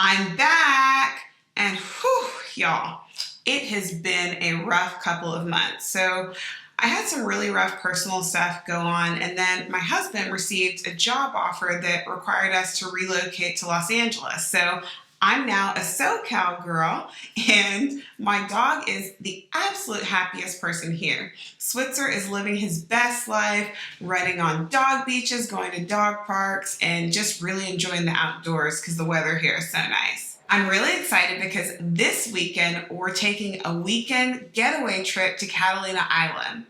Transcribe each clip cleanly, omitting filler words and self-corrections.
I'm back, and whew, y'all, it has been a rough couple of months. So I had some really rough personal stuff go on, and then my husband received a job offer that required us to relocate to Los Angeles. So I'm now a SoCal girl, and my dog is the absolute happiest person here. Switzer is living his best life, running on dog beaches, going to dog parks, and just really enjoying the outdoors because the weather here is so nice. I'm really excited because this weekend we're taking a weekend getaway trip to Catalina Island.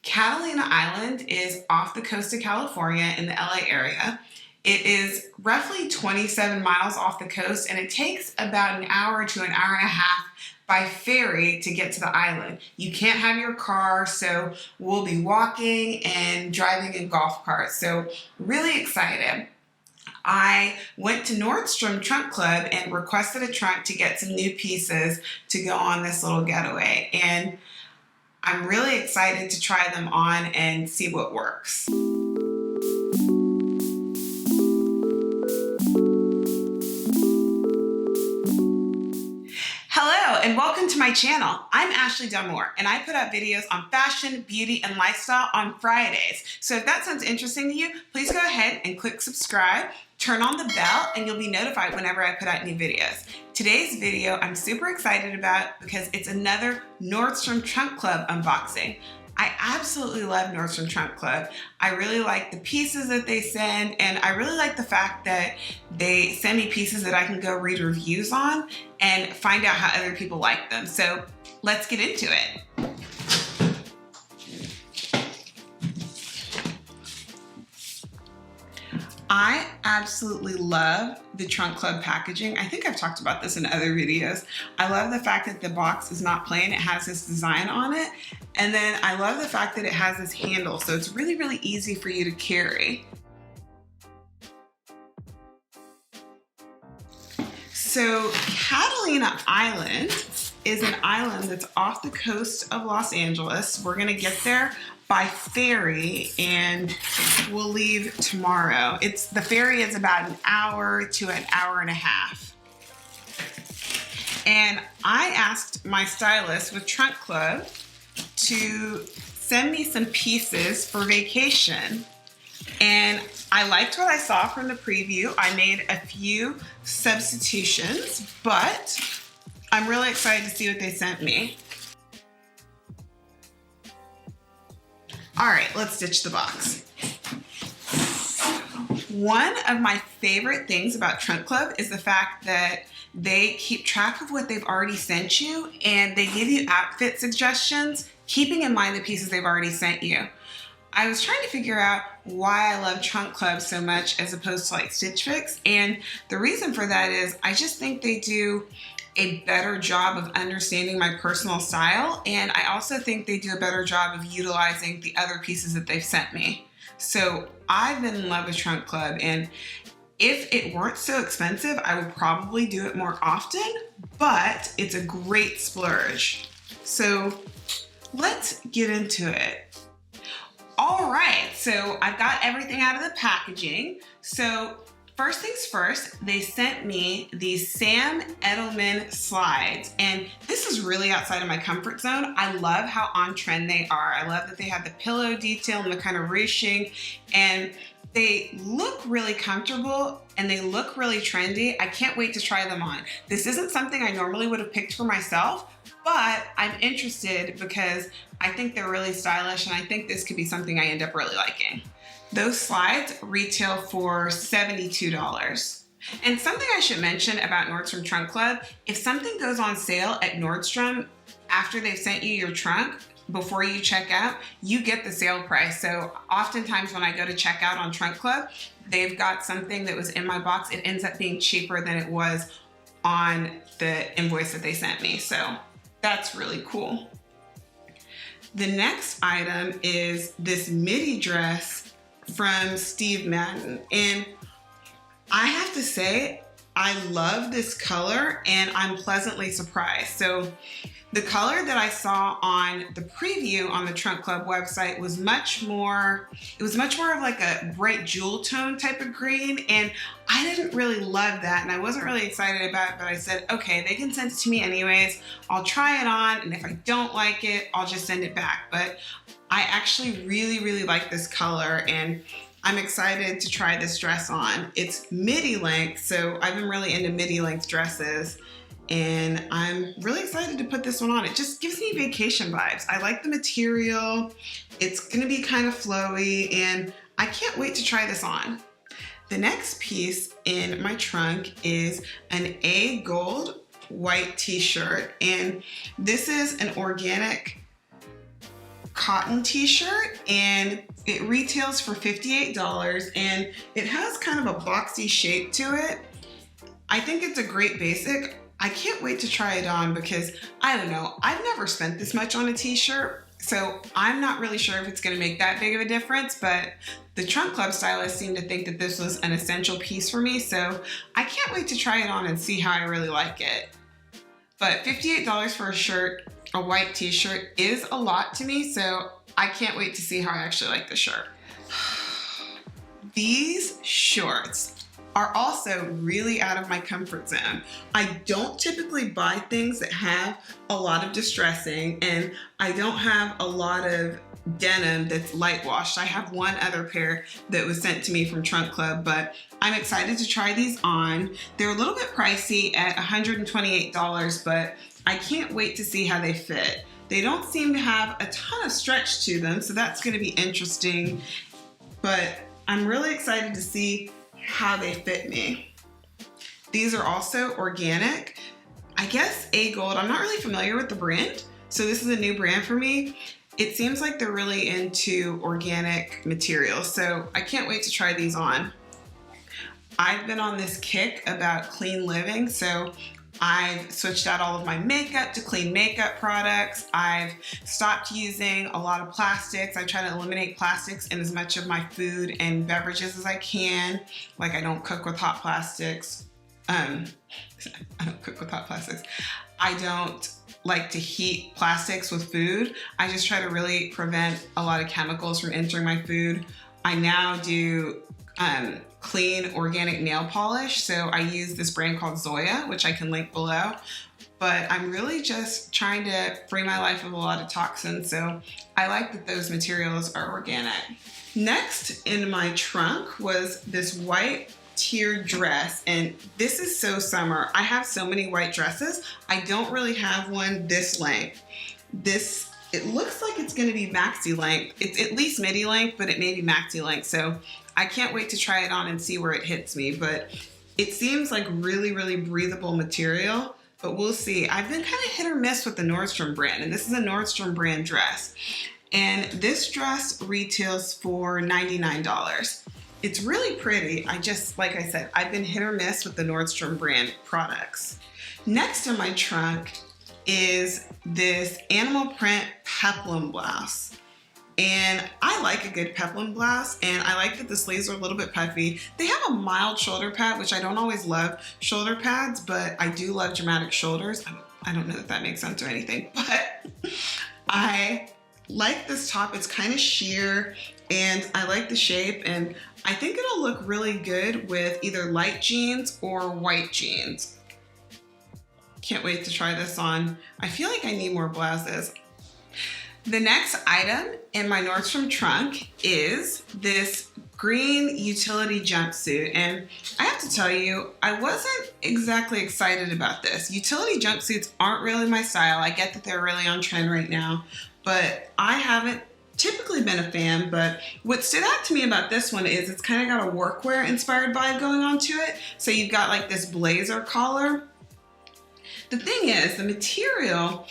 Catalina Island is off the coast of California in the LA area. It is roughly 27 miles off the coast, and it takes about an hour to an hour and a half by ferry to get to the island. You can't have your car, so we'll be walking and driving in golf carts. So really excited. I went to Nordstrom Trunk Club and requested a trunk to get some new pieces to go on this little getaway. And I'm really excited to try them on and see what works. Hello and welcome to my channel. I'm Ashley Dunmore and I put up videos on fashion, beauty, and lifestyle on Fridays. So if that sounds interesting to you, please go ahead and click subscribe, turn on the bell, and you'll be notified whenever I put out new videos. Today's video I'm super excited about because it's another Nordstrom Trunk Club unboxing. I absolutely love Nordstrom Trunk Club. I really like the pieces that they send, and I really like the fact that they send me pieces that I can go read reviews on and find out how other people like them. So let's get into it. I absolutely love the Trunk Club packaging. I think I've talked about this in other videos. I love the fact that the box is not plain. It has this design on it. And then I love the fact that it has this handle, so it's really, really easy for you to carry. So Catalina Island is an island that's off the coast of Los Angeles. We're gonna get there by ferry and we'll leave tomorrow. The ferry is about an hour to an hour and a half. And I asked my stylist with Trunk Club to send me some pieces for vacation. And I liked what I saw from the preview. I made a few substitutions, but I'm really excited to see what they sent me. All right, let's ditch the box. One of my favorite things about Trunk Club is the fact that they keep track of what they've already sent you and they give you outfit suggestions, keeping in mind the pieces they've already sent you. I was trying to figure out why I love Trunk Club so much as opposed to like Stitch Fix, and the reason for that is I just think they do a better job of understanding my personal style, and I also think they do a better job of utilizing the other pieces that they've sent me. So I've been in love with Trunk Club, and if it weren't so expensive, I would probably do it more often, but it's a great splurge. So let's get into it. All right, so I've got everything out of the packaging. So first things first, they sent me these Edelman Slides, and this is really outside of my comfort zone. I love how on trend they are. I love that they have the pillow detail and the kind of ruching, and they look really comfortable and they look really trendy. I can't wait to try them on. This isn't something I normally would have picked for myself, but I'm interested because I think they're really stylish and I think this could be something I end up really liking. Those slides retail for $72. And something I should mention about Nordstrom Trunk Club, if something goes on sale at Nordstrom after they've sent you your trunk, before you check out, you get the sale price. So oftentimes when I go to check out on Trunk Club, they've got something that was in my box. It ends up being cheaper than it was on the invoice that they sent me. So that's really cool. The next item is this midi dress from Madden. And I have to say, I love this color and I'm pleasantly surprised. So the color that I saw on the preview on the Trunk Club website was much more of like a bright jewel tone type of green, and I didn't really love that and I wasn't really excited about it, but I said, okay, they can send it to me anyways. I'll try it on, and if I don't like it, I'll just send it back. But I actually really, really like this color, and I'm excited to try this dress on. It's midi length, so I've been really into midi length dresses, and I'm really excited to put this one on. It just gives me vacation vibes. I like the material. It's gonna be kind of flowy, and I can't wait to try this on. The next piece in my trunk is an A gold white t-shirt, and this is an organic cotton t-shirt, and it retails for $58, and it has kind of a boxy shape to it. I think it's a great basic. I can't wait to try it on because I don't know, I've never spent this much on a t-shirt, so I'm not really sure if it's gonna make that big of a difference, but the Trunk Club stylists seem to think that this was an essential piece for me, so I can't wait to try it on and see how I really like it. But $58 for a shirt, a white t-shirt, is a lot to me, so I can't wait to see how I actually like the shirt. These shorts are also really out of my comfort zone. I don't typically buy things that have a lot of distressing, and I don't have a lot of denim that's light washed. I have one other pair that was sent to me from Trunk Club, but I'm excited to try these on. They're a little bit pricey at $128, but I can't wait to see how they fit. They don't seem to have a ton of stretch to them, so that's gonna be interesting, but I'm really excited to see how they fit me. These are also organic. I guess A Gold, I'm not really familiar with the brand, so this is a new brand for me. It seems like they're really into organic materials, so I can't wait to try these on. I've been on this kick about clean living, so I've switched out all of my makeup to clean makeup products. I've stopped using a lot of plastics. I try to eliminate plastics in as much of my food and beverages as I can. Like, I don't cook with hot plastics. I don't cook with hot plastics. I don't like to heat plastics with food. I just try to really prevent a lot of chemicals from entering my food. I now do clean organic nail polish. So I use this brand called Zoya, which I can link below. But I'm really just trying to free my life of a lot of toxins. So I like that those materials are organic. Next in my trunk was this white tiered dress, and this is so summer. I have so many white dresses. I don't really have one this length. It looks like it's gonna be maxi length. It's at least midi length, but it may be maxi length. So I can't wait to try it on and see where it hits me, but it seems like really, really breathable material, but we'll see. I've been kind of hit or miss with the Nordstrom brand, and this is a Nordstrom brand dress. And this dress retails for $99. It's really pretty. Like I said, I've been hit or miss with the Nordstrom brand products. Next in my trunk is this animal print peplum blouse. And I like a good peplum blouse, and I like that the sleeves are a little bit puffy. They have a mild shoulder pad, which I don't always love shoulder pads, but I do love dramatic shoulders. I don't know if that makes sense or anything, but I like this top. It's kind of sheer, and I like the shape, and I think it'll look really good with either light jeans or white jeans. Can't wait to try this on. I feel like I need more blouses. The next item in my Nordstrom trunk is this green utility jumpsuit, and I have to tell you, I wasn't exactly excited about this. Utility jumpsuits aren't really my style. I get that they're really on trend right now, but I haven't typically been a fan. But what stood out to me about this one is it's kind of got a workwear inspired vibe going on to it. So you've got like this blazer collar. The thing is, the material,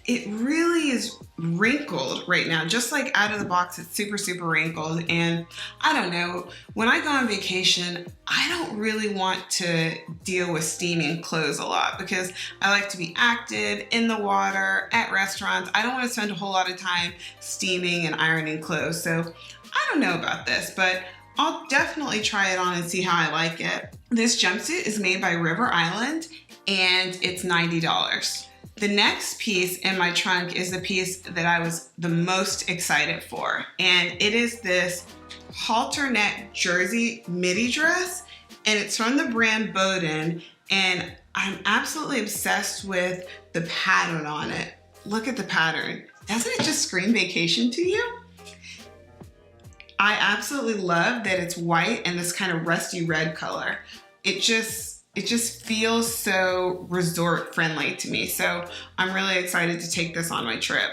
it really is wrinkled right now. Just like out of the box, it's super, super wrinkled. And I don't know, when I go on vacation, I don't really want to deal with steaming clothes a lot because I like to be active in the water, at restaurants. I don't want to spend a whole lot of time steaming and ironing clothes. So I don't know about this, but I'll definitely try it on and see how I like it. This jumpsuit is made by River Island and it's $90. The next piece in my trunk is the piece that I was the most excited for, and it is this Halternet jersey midi dress, and it's from the brand Bowden, and I'm absolutely obsessed with the pattern on it. Look at the pattern. Doesn't it just scream vacation to you? I absolutely love that it's white and this kind of rusty red color. It just feels so resort friendly to me. So I'm really excited to take this on my trip.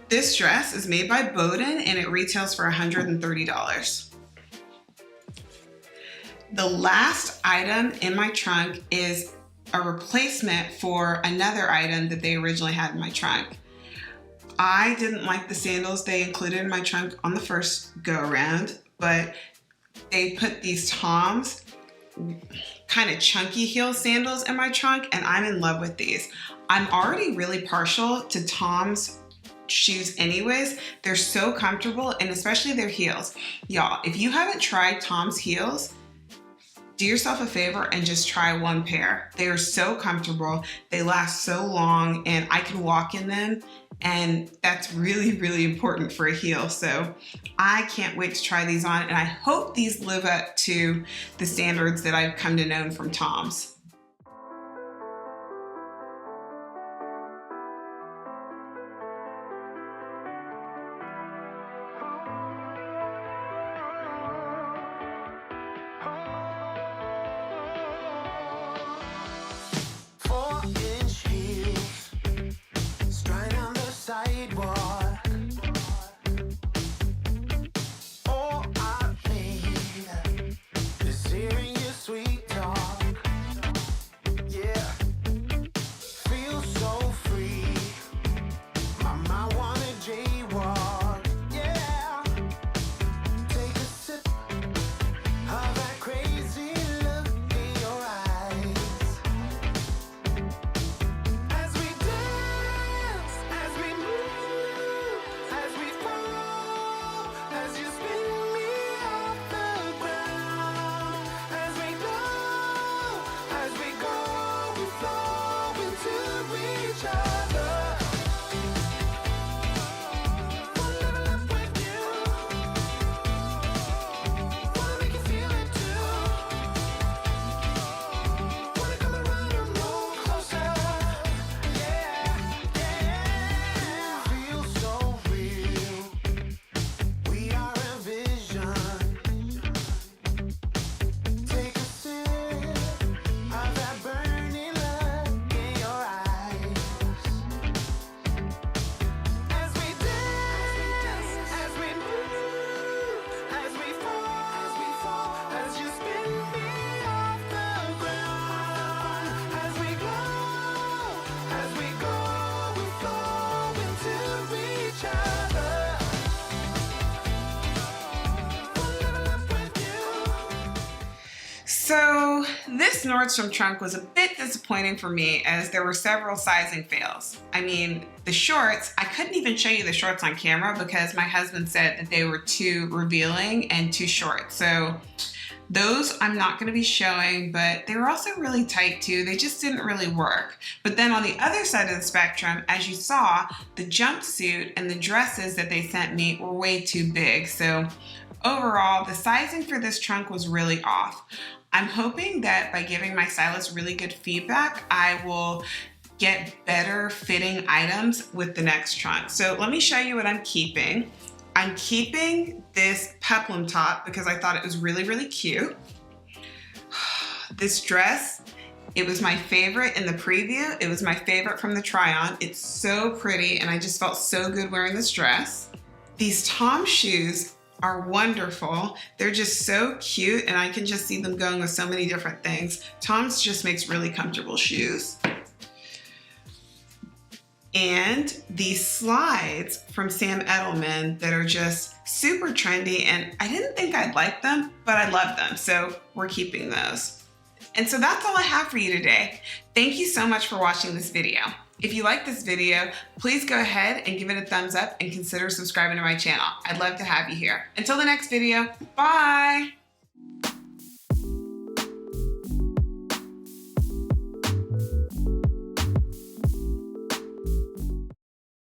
This dress is made by Bowden and it retails for $130. The last item in my trunk is a replacement for another item that they originally had in my trunk. I didn't like the sandals they included in my trunk on the first go around, but they put these Toms kind of chunky heel sandals in my trunk, and I'm in love with these. I'm already really partial to Tom's shoes anyways. They're so comfortable, and especially their heels. Y'all, if you haven't tried Tom's heels, do yourself a favor and just try one pair. They are so comfortable, they last so long, and I can walk in them, and that's really, really important for a heel. So I can't wait to try these on, and I hope these live up to the standards that I've come to know from Tom's. So this Nordstrom trunk was a bit disappointing for me as there were several sizing fails. I mean, the shorts, I couldn't even show you the shorts on camera because my husband said that they were too revealing and too short. So those I'm not going to be showing, but they were also really tight too. They just didn't really work. But then on the other side of the spectrum, as you saw, the jumpsuit and the dresses that they sent me were way too big. So overall, the sizing for this trunk was really off. I'm hoping that by giving my stylist really good feedback, I will get better fitting items with the next trunk. So let me show you what I'm keeping. I'm keeping this Peplum top because I thought it was really, really cute. This dress, it was my favorite in the preview. It was my favorite from the try-on. It's so pretty and I just felt so good wearing this dress. These Tom shoes are wonderful. They're just so cute and I can just see them going with so many different things. Tom's just makes really comfortable shoes. And these slides from Sam Edelman that are just super trendy, and I didn't think I'd like them, but I love them, so we're keeping those. And so that's all I have for you today. Thank you so much for watching this video. If you like this video, please go ahead and give it a thumbs up and consider subscribing to my channel. I'd love to have you here. Until the next video, bye!